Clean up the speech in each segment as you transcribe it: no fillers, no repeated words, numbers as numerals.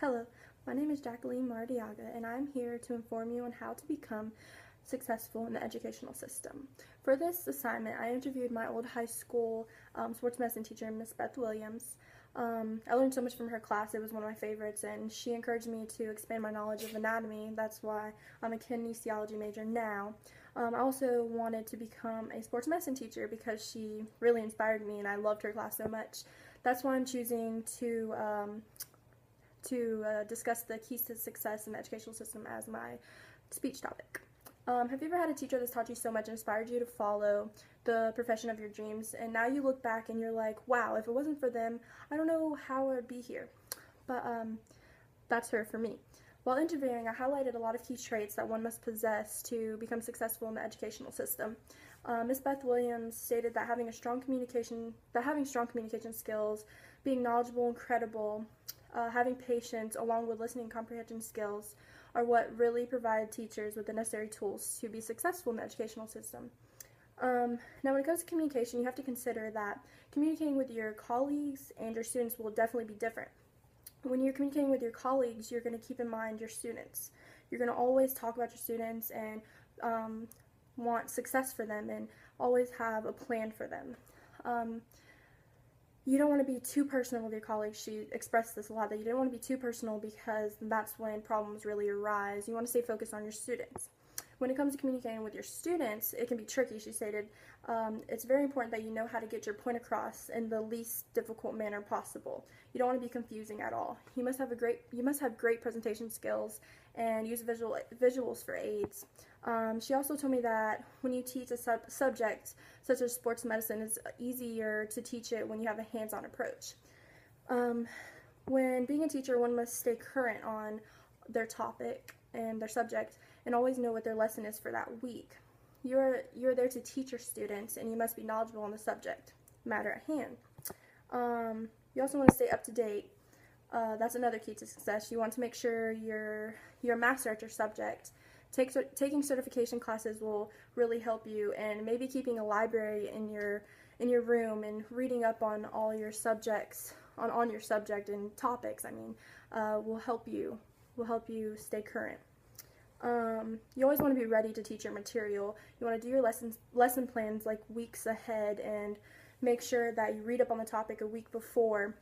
Hello, my name is Jacqueline Mardiaga, and I'm here to inform you on how to become successful in the educational system. For this assignment, I interviewed my old high school sports medicine teacher, Miss Beth Williams. I learned so much from her class. It was one of my favorites, and she encouraged me to expand my knowledge of anatomy. That's why I'm a kinesiology major now. I also wanted to become a sports medicine teacher because she really inspired me, and I loved her class so much. That's why I'm choosing to discuss the keys to success in the educational system as my speech topic. Have you ever had a teacher that's taught you so much and inspired you to follow the profession of your dreams, and now you look back and you're like, wow, if it wasn't for them, I don't know how I would be here. But that's her for me. While interviewing, I highlighted a lot of key traits that one must possess to become successful in the educational system. Ms. Beth Williams stated that having strong communication skills, being knowledgeable and credible, having patience, along with listening comprehension skills, are what really provide teachers with the necessary tools to be successful in the educational system. Now, when it comes to communication, you have to consider that communicating with your colleagues and your students will definitely be different. When you're communicating with your colleagues, you're going to keep in mind your students. You're going to always talk about your students and want success for them and always have a plan for them. You don't want to be too personal with your colleagues. She expressed this a lot, that you don't want to be too personal because that's when problems really arise. You want to stay focused on your students. When it comes to communicating with your students, it can be tricky, she stated. It's very important that you know how to get your point across in the least difficult manner possible. You don't want to be confusing at all. You must have great presentation skills and use visuals for aids. She also told me that when you teach a subject such as sports medicine, it's easier to teach it when you have a hands-on approach. When being a teacher, one must stay current on their topic and their subject and always know what their lesson is for that week. You're there to teach your students, and you must be knowledgeable on the subject matter at hand. You also want to stay up to date. That's another key to success. You want to make sure you're a master at your subject. Taking certification classes will really help you, and maybe keeping a library in your room and reading up on all your subjects, on your subject and topics, will help you stay current. You always want to be ready to teach your material. You want to do your lesson plans like weeks ahead, and make sure that you read up on the topic a week before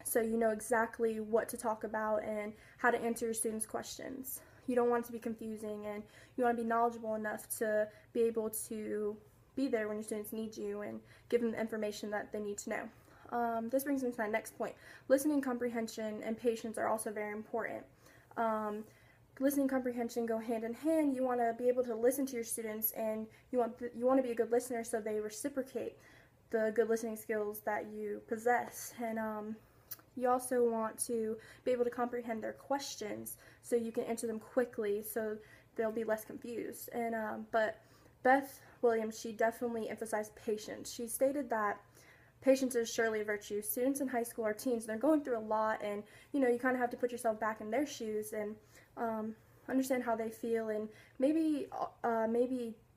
so you know exactly what to talk about and how to answer your students' questions. You don't want it to be confusing, and you want to be knowledgeable enough to be able to be there when your students need you and give them the information that they need to know. This brings me to my next point. Listening comprehension and patience are also very important. Listening comprehension go hand in hand. You want to be able to listen to your students, and you want to be a good listener, so they reciprocate the good listening skills that you possess. And you also want to be able to comprehend their questions so you can answer them quickly, so they'll be less confused. And but Beth Williams, she definitely emphasized patience. She stated that patience is surely a virtue. Students in high school are teens, and they're going through a lot, and you kind of have to put yourself back in their shoes and understand how they feel, and maybe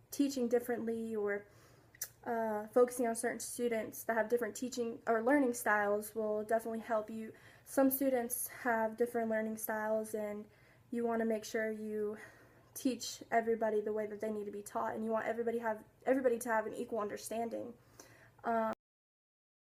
teaching differently, or focusing on certain students that have different teaching or learning styles will definitely help you. Some students have different learning styles, and you want to make sure you teach everybody the way that they need to be taught, and you want everybody to have an equal understanding.